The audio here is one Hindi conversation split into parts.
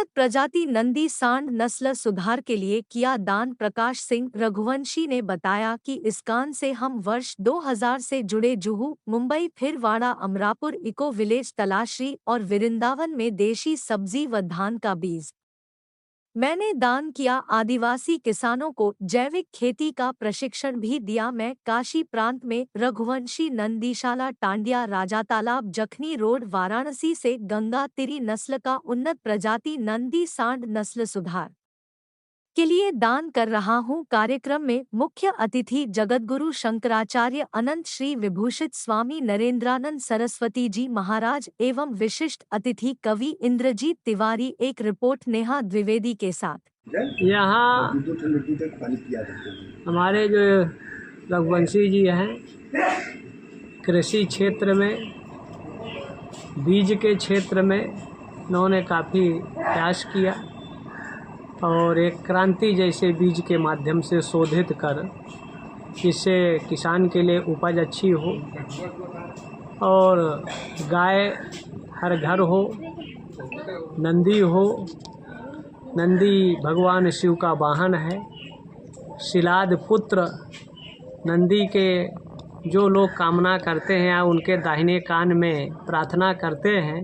उन्नत प्रजाति नंदी सांड नस्ल सुधार के लिए किया दान। प्रकाश सिंह रघुवंशी ने बताया कि इस कान से हम वर्ष 2000 से जुड़े जुहू, मुंबई, फिर वाड़ा, अमरापुर, इको विलेज, तलाशी और वृंदावन में देशी सब्जी व धान का बीज मैंने दान किया। आदिवासी किसानों को जैविक खेती का प्रशिक्षण भी दिया। मैं काशी प्रांत में रघुवंशी नंदीशाला टांडिया राजातालाब जखनी रोड वाराणसी से गंगा तिरी नस्ल का उन्नत प्रजाति नंदी सांड नस्ल सुधार के लिए दान कर रहा हूं। कार्यक्रम में मुख्य अतिथि जगतगुरु शंकराचार्य अनंत श्री विभूषित स्वामी नरेंद्रानंद सरस्वती जी महाराज एवं विशिष्ट अतिथि कवि इंद्रजीत तिवारी। एक रिपोर्ट नेहा द्विवेदी के साथ। यहाँ हमारे जो रघुवंशी जी हैं, कृषि क्षेत्र में, बीज के क्षेत्र में उन्होंने काफ़ी प्रयास किया और एक क्रांति जैसे बीज के माध्यम से शोधित कर इससे किसान के लिए उपज अच्छी हो और गाय हर घर हो, नंदी हो। नंदी भगवान शिव का वाहन है। शिलाद पुत्र नंदी के जो लोग कामना करते हैं या उनके दाहिने कान में प्रार्थना करते हैं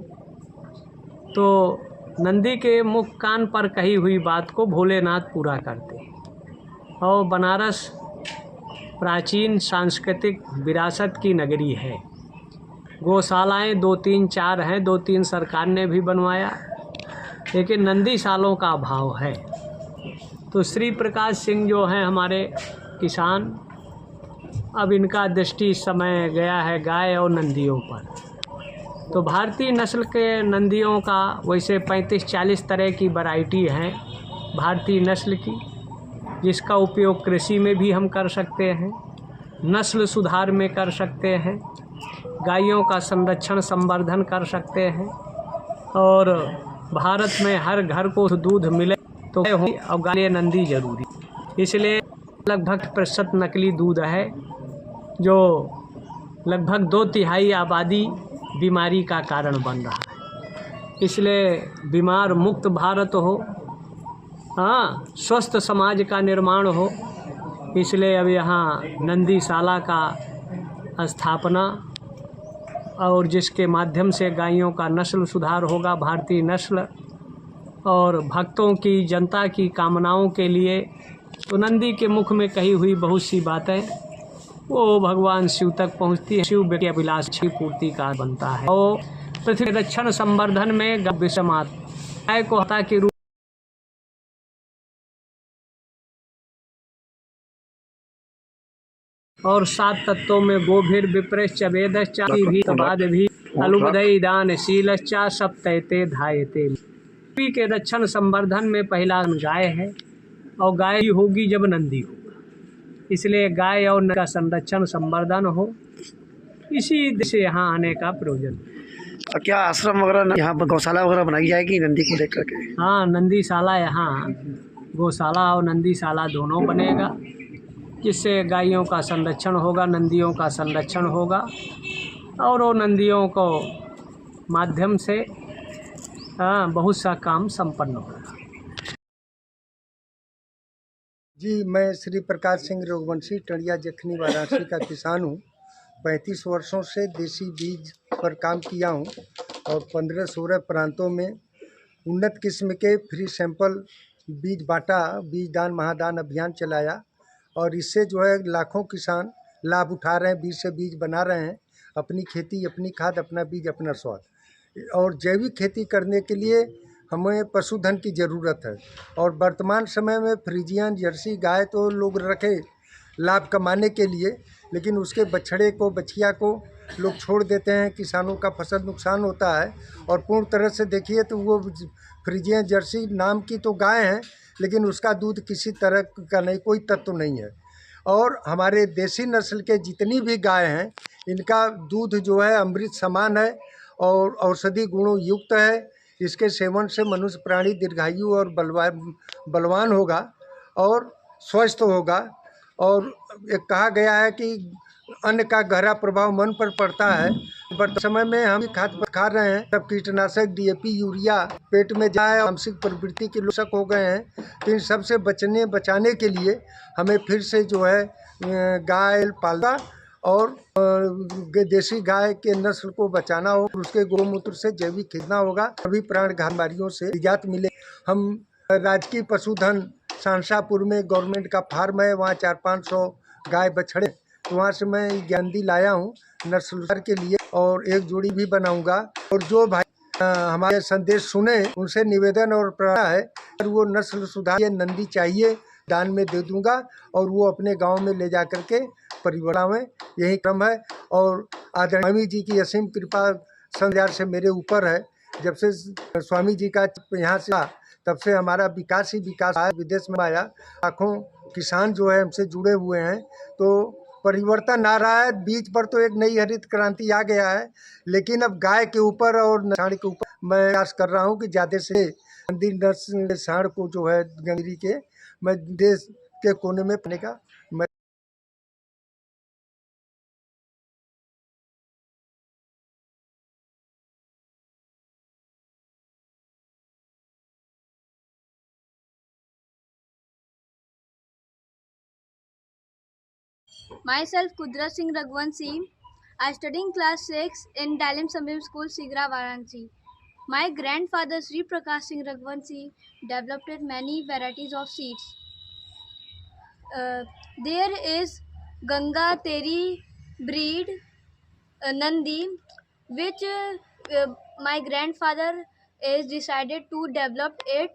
तो नंदी के मुख कान पर कही हुई बात को भोलेनाथ पूरा करते हैं। और बनारस प्राचीन सांस्कृतिक विरासत की नगरी है। गौशालाएँ 2-3-4 हैं, 2-3 सरकार ने भी बनवाया, लेकिन नंदीशालों का अभाव है। तो श्री प्रकाश सिंह जो हैं हमारे किसान, अब इनका दृष्टि इस समय गया है गाय और नंदियों पर। तो भारतीय नस्ल के नंदियों का वैसे 35-40 तरह की वैरायटी हैं भारतीय नस्ल की, जिसका उपयोग कृषि में भी हम कर सकते हैं, नस्ल सुधार में कर सकते हैं, गायों का संरक्षण संवर्धन कर सकते हैं और भारत में हर घर को दूध मिले तो और गाय नंदी जरूरी। इसलिए लगभग 2% नकली दूध है, जो लगभग 2/3 आबादी बीमारी का कारण बन रहा है। इसलिए बीमार मुक्त भारत हो, स्वस्थ समाज का निर्माण हो, इसलिए अब यहाँ नंदीशाला का स्थापना और जिसके माध्यम से गायों का नस्ल सुधार होगा, भारतीय नस्ल, और भक्तों की, जनता की कामनाओं के लिए तो नंदी के मुख में कही हुई बहुत सी बातें वो भगवान शिव तक पहुँचती है। शिव के अभिलाष की पूर्ति का बनता है। और पृथ्वी रक्षण संवर्धन में गाय को हता के रूप और 7 तत्वों में गोभीर विप्रेश्च वेदश्च भी तबाद भी अलुबदई दान शीलश्चा सप्तैते धायते। पृथ्वी के रक्षण संवर्धन में पहला गाय है और गाय होगी जब नंदी होगा। इसलिए गाय और नंदी का संरक्षण संवर्धन हो, इसी से यहाँ आने का प्रयोजन। और क्या आश्रम वगैरह यहाँ पर गौशाला वगैरह बनाई जाएगी नंदी को लेकर के? हाँ, नंदीशाला, यहाँ गौशाला और नंदीशाला दोनों बनेगा, जिससे गायों का संरक्षण होगा, नंदियों का संरक्षण होगा और वो नंदियों को माध्यम से बहुत सा काम संपन्न होगा। जी, मैं श्री प्रकाश सिंह रघुवंशी टंडिया जखनी वाराणसी का किसान हूँ। 35 वर्षों से देसी बीज पर काम किया हूँ और 15-16 प्रांतों में उन्नत किस्म के फ्री सैंपल बीज बांटा, बीज दान महादान अभियान चलाया और इससे जो है लाखों किसान लाभ उठा रहे हैं, बीज से बीज बना रहे हैं, अपनी खेती, अपनी खाद, अपना बीज, अपना स्वाद। और जैविक खेती करने के लिए हमें पशुधन की ज़रूरत है और वर्तमान समय में फ्रीजियन जर्सी गाय तो लोग रखे लाभ कमाने के लिए, लेकिन उसके बछड़े को, बछिया को लोग छोड़ देते हैं। किसानों का फसल नुकसान होता है और पूर्ण तरह से देखिए तो वो फ्रीजियन जर्सी नाम की तो गाय है, लेकिन उसका दूध किसी तरह का नहीं, कोई तत्व नहीं है। और हमारे देसी नस्ल के जितनी भी गाय हैं, इनका दूध जो है अमृत समान है और औषधि गुणों युक्त है। इसके सेवन से मनुष्य प्राणी दीर्घायु और बलवान होगा और स्वस्थ होगा। और एक कहा गया है कि अन्न का गहरा प्रभाव मन पर पड़ता है, वर्तमान समय में हम खाद खा रहे हैं, तब कीटनाशक डीएपी यूरिया पेट में जाए, मानसिक प्रवृत्ति के लोग हो गए हैं। तो इन सबसे बचाने के लिए हमें फिर से जो है गाय पालना और देसी गाय के नस्ल को बचाना हो, उसके गोमूत्र से जैविक खिलना होगा, तभी प्राण बीमारियों से निजात मिले। हम राजकीय पशुधन सांसापुर में गवर्नमेंट का फार्म है, वहाँ 400-500 गाय बछड़े, तो वहाँ से मैं ज्ञानदी लाया हूँ नस्ल सुधार के लिए, और एक जोड़ी भी बनाऊंगा। और जो भाई हमारे संदेश सुने उनसे निवेदन और प्रार्थना है, अगर वो नस्ल सुधार ये नंदी चाहिए दान में दे दूंगा, और वो अपने गांव में ले जा करके परिवर्तन में यही क्रम है। और आदरणीय स्वामी जी की असीम कृपा संध्यार से मेरे ऊपर है। जब से स्वामी जी का यहाँ से तब से हमारा विकास ही विकास आया, विदेश में आया, लाखों किसान जो है हमसे जुड़े हुए हैं, तो परिवर्तन आ रहा है। बीच पर तो एक नई हरित क्रांति आ गया है, लेकिन अब गाय के ऊपर और सांड के ऊपर मैं प्रयास कर रहा हूँ कि ज़्यादा से नंदी सांड को जो है गंगरी के मैं देश के कोने में पाने का मैं Myself, Kudrat Singh Raghuvanshi. I study in class 6 in Dalim Samim School, Sigra, Varanasi. My grandfather, Sri Prakash Singh Raghuvanshi, developed many varieties of seeds. There is Ganga Teri breed Nandi, which my grandfather is decided to develop it,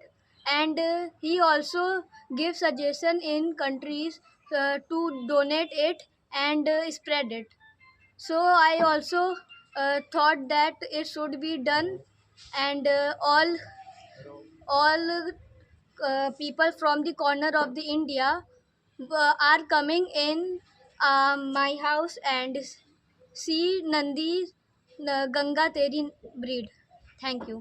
and he also gives suggestion in countries to donate it and spread it. So I also thought that it should be done, and all people from the corner of the India are coming in my house and see Nandi Ganga Teri breed. Thank you.